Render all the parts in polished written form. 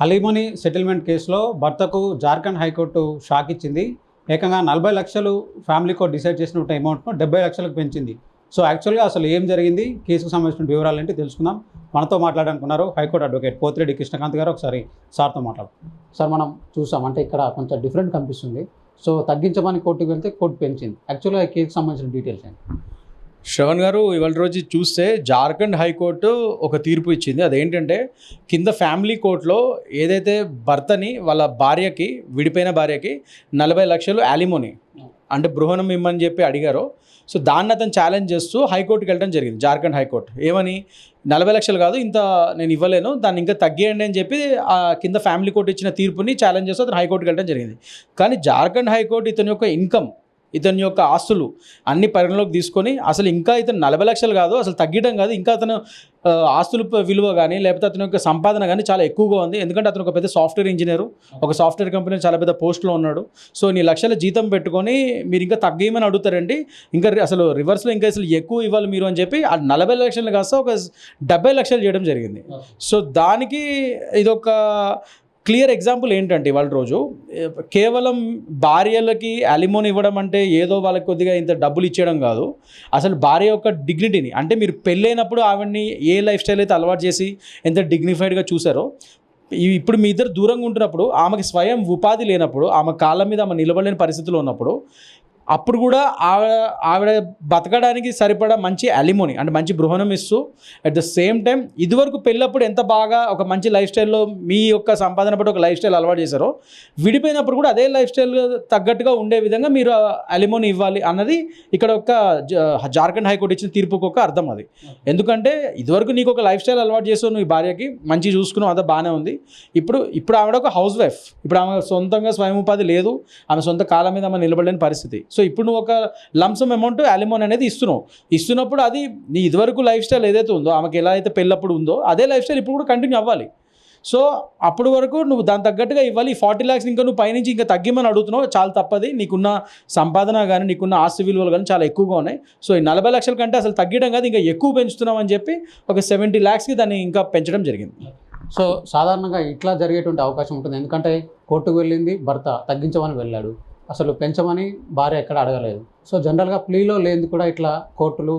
అలీమనీ settlement కేసులో భర్తకు Jharkhand high court shock ఇచ్చింది. ఏకంగా 40 లక్షలు ఫ్యామిలీ కోర్ట్ డిసైడ్ చేసినటువంటి అమౌంట్ను 70 లక్షలకు పెంచింది. సో యాక్చువల్గా అసలు ఏం జరిగింది, కేసుకు సంబంధించిన వివరాలు ఏంటి తెలుసుకుందాం. మనతో మాట్లాడాలనుకున్నారు హైకోర్టు అడ్వకేట్ పోతిరెడ్డి కృష్ణకాంత్ గారు. ఒకసారి సార్తో మాట్లాడు. సార్, మనం చూసాం అంటే ఇక్కడ కొంచెం డిఫరెంట్ కనిపిస్తుంది. సో తగ్గించమని కోర్టుకు వెళ్తే కోర్టు పెంచింది. యాక్చువల్గా ఈ కేసుకు సంబంధించిన డీటెయిల్స్ ఏంటి? శ్రవణ్ గారు, ఇవాళ రోజు చూస్తే జార్ఖండ్ హైకోర్టు ఒక తీర్పు ఇచ్చింది. అదేంటంటే కింద ఫ్యామిలీ కోర్టులో ఏదైతే భర్తని వాళ్ళ భార్యకి, విడిపోయిన భార్యకి 40 లక్షలు యాలిమోనీ అంటే బృహణం ఇమ్మని చెప్పి అడిగారో, సో దాన్ని అతను ఛాలెంజ్ చేస్తూ హైకోర్టుకి వెళ్ళడం జరిగింది. జార్ఖండ్ హైకోర్టు ఏమని, 40 లక్షలు కాదు, ఇంత నేను ఇవ్వలేను, దాన్ని ఇంకా తగ్గియండి అని చెప్పి ఆ కింద ఫ్యామిలీ కోర్టు ఇచ్చిన తీర్పుని ఛాలెంజ్ చేస్తూ అతను హైకోర్టుకి వెళ్ళడం జరిగింది. కానీ జార్ఖండ్ హైకోర్టు ఇతని యొక్క ఇన్కమ్, ఇతని యొక్క ఆస్తులు అన్ని పరిగణలోకి తీసుకొని అసలు ఇంకా ఇతను 40 లక్షలు కాదు, అసలు తగ్గడం కాదు, ఇంకా అతను ఆస్తుల విలువ కానీ లేకపోతే అతని యొక్క సంపాదన కానీ చాలా ఎక్కువగా ఉంది. ఎందుకంటే అతను ఒక పెద్ద సాఫ్ట్వేర్ ఇంజనీరు, ఒక సాఫ్ట్వేర్ కంపెనీలో చాలా పెద్ద పోస్ట్లో ఉన్నాడు. సో నీ లక్షల జీతం పెట్టుకొని మీరు ఇంకా తగ్గేయమని అడుగుతారండి, ఇంకా అసలు రివర్స్లో ఇంకా అసలు ఎక్కువ ఇవ్వాలి మీరు అని చెప్పి ఆ 40 లక్షలు కాస్త ఒక 70 లక్షలు చేయడం జరిగింది. సో దానికి ఇదొక క్లియర్ ఎగ్జాంపుల్ ఏంటంటే ఇవాళ రోజు కేవలం భార్యలకి అలిమోని ఇవ్వడం అంటే ఏదో వాళ్ళకి కొద్దిగా ఇంత డబ్బులు ఇచ్చేయడం కాదు. అసలు భార్య యొక్క డిగ్నిటీని, అంటే మీరు పెళ్ళైనప్పుడు ఆవిడ్ని ఏ లైఫ్ స్టైల్ అయితే అలవాటు చేసి ఎంత డిగ్నిఫైడ్గా చూసారో, ఇప్పుడు మీ ఇద్దరు దూరంగా ఉంటున్నప్పుడు, ఆమెకి స్వయం ఉపాధి లేనప్పుడు, ఆమె కాళ్ళ మీద ఆమె నిలబడలేని పరిస్థితిలో ఉన్నప్పుడు, అప్పుడు కూడా ఆవిడ బతకడానికి సరిపడా మంచి అలిమోని అంటే మంచి బృహణం ఇస్తూ, అట్ ద సేమ్ టైం ఇదివరకు పెళ్ళప్పుడు ఎంత బాగా ఒక మంచి లైఫ్ స్టైల్లో మీ యొక్క సంపాదన పట్టి ఒక లైఫ్ స్టైల్ అలవాటు చేశారో, విడిపోయినప్పుడు కూడా అదే లైఫ్ స్టైల్ తగ్గట్టుగా ఉండే విధంగా మీరు అలిమోని ఇవ్వాలి అన్నది ఇక్కడ ఒక జార్ఖండ్ హైకోర్టు ఇచ్చిన తీర్పుకు ఒక అర్థం అది. ఎందుకంటే ఇదివరకు నీకు ఒక లైఫ్ స్టైల్ అలవాటు చేసావు, నువ్వు భార్యకి మంచి చూసుకున్నావు, అదే బాగానే ఉంది. ఇప్పుడు ఆవిడ ఒక హౌస్ వైఫ్, ఇప్పుడు ఆమె సొంతంగా స్వయం ఉపాధి లేదు, ఆమె సొంత కాళ్ళ మీద ఆమె నిలబడలేని పరిస్థితి. సో ఇప్పుడు నువ్వు ఒక లంసమ్ అమౌంట్ అలిమోని అనేది ఇస్తున్నప్పుడు అది నీ ఇదివరకు లైఫ్ స్టైల్ ఏదైతే ఉందో, ఆమెకి ఎలా అయితే పెళ్ళప్పుడు ఉందో అదే లైఫ్ స్టైల్ ఇప్పుడు కూడా కంటిన్యూ అవ్వాలి. సో అప్పుడు వరకు నువ్వు దాని తగ్గట్టుగా ఇవ్వాలి. 40 lakhs ఇంకా నువ్వు పైనుంచి ఇంకా తగ్గిమని అడుగుతున్నావు, చాలా తప్పది. నీకున్న సంపాదన కానీ నీకున్న ఆస్తి విలువలు కానీ చాలా ఎక్కువగా ఉన్నాయి. సో ఈ 40 లక్షల కంటే అసలు తగ్గడం కాదు, ఇంకా ఎక్కువ పెంచుతున్నావు అని చెప్పి ఒక 70 lakhsకి దాన్ని ఇంకా పెంచడం జరిగింది. సో సాధారణంగా ఇట్లా జరిగేటువంటి అవకాశం ఉంటుంది. ఎందుకంటే కోర్టుకు వెళ్ళింది భర్త, తగ్గించమని వెళ్ళాడు, అసలు పెంచమని భార్య ఎక్కడ అడగలేదు. సో జనరల్గా ప్లీలో లేనిది కూడా ఇట్లా కోర్టులు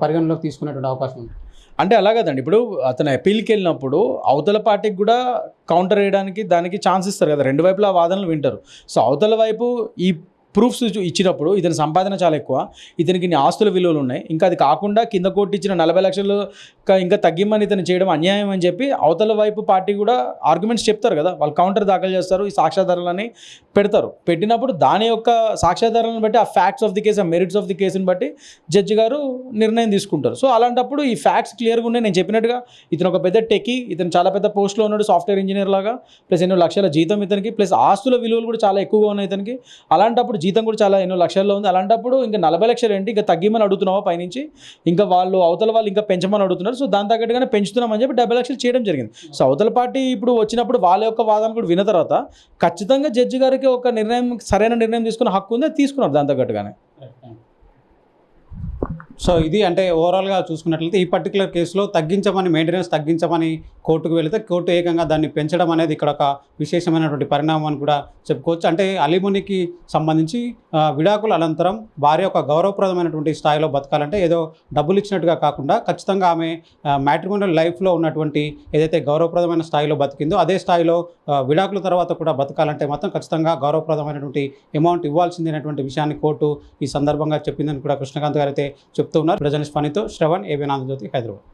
పరిగణలోకి తీసుకునేటువంటి అవకాశం ఉంది. అంటే అలా కదండి, ఇప్పుడు అతను అపీల్కి వెళ్ళినప్పుడు అవతల పార్టీకి కూడా కౌంటర్ వేయడానికి దానికి ఛాన్స్ ఇస్తారు కదా, రెండు వైపులా వాదనలు వింటారు. సో అవతల వైపు ఈ ప్రూఫ్స్ ఇచ్చినప్పుడు ఇతని సంపాదన చాలా ఎక్కువ, ఇతనికి ఇన్ని ఆస్తుల విలువలు ఉన్నాయి, ఇంకా అది కాకుండా కింద కోర్టు ఇచ్చిన 40 లక్షలు ఇంకా తగ్గిమ్మని ఇతను చేయడం అన్యాయం అని చెప్పి అవతల వైపు పార్టీ కూడా ఆర్గ్యుమెంట్స్ చెప్తారు కదా, వాళ్ళు కౌంటర్ దాఖలు చేస్తారు, ఈ సాక్ష్యాధారాలని పెడతారు. పెట్టినప్పుడు దాని యొక్క సాక్ష్యాధారాలను బట్టి, ఆ ఫ్యాక్ట్స్ ఆఫ్ ది కేసు, ఆ మెరిట్స్ ఆఫ్ ది కేసుని బట్టి జడ్జి గారు నిర్ణయం తీసుకుంటారు. సో అలాంటప్పుడు ఈ ఫ్యాక్ట్స్ క్లియర్గా ఉన్నాయి. నేను చెప్పినట్టుగా ఇతను ఒక పెద్ద టెకీ, ఇతను చాలా పెద్ద పోస్ట్లో ఉన్నాడు, సాఫ్ట్వేర్ ఇంజనీర్ లాగా, ప్లస్ ఎన్నో లక్షల జీతం ఇతనికి, ప్లస్ ఆస్తుల విలువలు కూడా చాలా ఎక్కువగా ఉన్నాయి ఇతనికి. అలాంటప్పుడు జీతం కూడా చాలా ఎన్నో లక్షల్లో ఉంది. అలాంటప్పుడు ఇంకా 40 లక్షలు ఏంటి, ఇంకా తగ్గిమని అడుగుతున్నావా పైనుంచి, ఇంకా అవతల వాళ్ళు ఇంకా పెంచమని అడుగుతున్నారు. సో దాని తగ్గట్టుగానే పెంచుతున్నామని చెప్పి 70 లక్షలు చేయడం జరిగింది. సో అవతల పార్టీ ఇప్పుడు వచ్చినప్పుడు వాళ్ళ యొక్క వాదన కూడా విన్న తర్వాత ఖచ్చితంగా జడ్జి గారికి ఒక నిర్ణయం, సరైన నిర్ణయం తీసుకునే హక్కు ఉంది, తీసుకున్నారు దాని తగ్గట్టుగానే. సో ఇది అంటే ఓవరాల్గా చూసుకున్నట్లయితే ఈ పర్టికులర్ కేసులో తగ్గించమని, మెయింటెనెన్స్ తగ్గించమని కోర్టుకు వెళితే కోర్టు ఏకంగా దాన్ని పెంచడం అనేది ఇక్కడ ఒక విశేషమైనటువంటి పరిణామం అని కూడా చెప్పుకోవచ్చు. అంటే అలిమోనీకి సంబంధించి విడాకుల అనంతరం భార్య ఒక గౌరవప్రదమైనటువంటి స్థాయిలో బతకాలంటే ఏదో డబ్బులు ఇచ్చినట్టుగా కాకుండా ఖచ్చితంగా ఆమె మ్యాట్రిమోనియల్ లైఫ్లో ఉన్నటువంటి ఏదైతే గౌరవప్రదమైన స్థాయిలో బతికిందో అదే స్థాయిలో విడాకుల తర్వాత కూడా బతకాలంటే మాత్రం ఖచ్చితంగా గౌరవప్రదమైనటువంటి అమౌంట్ ఇవ్వాల్సింది అనేటువంటి విషయాన్ని కోర్టు ఈ సందర్భంగా చెప్పిందని కూడా కృష్ణకాంత్ గారు అయితే చెప్తున్నారు. ప్రజెంట్ ఫనీతో శ్రవణ్, ఏబిఎన్ ఆంధ్రజ్యోతి, హైదరాబాద్.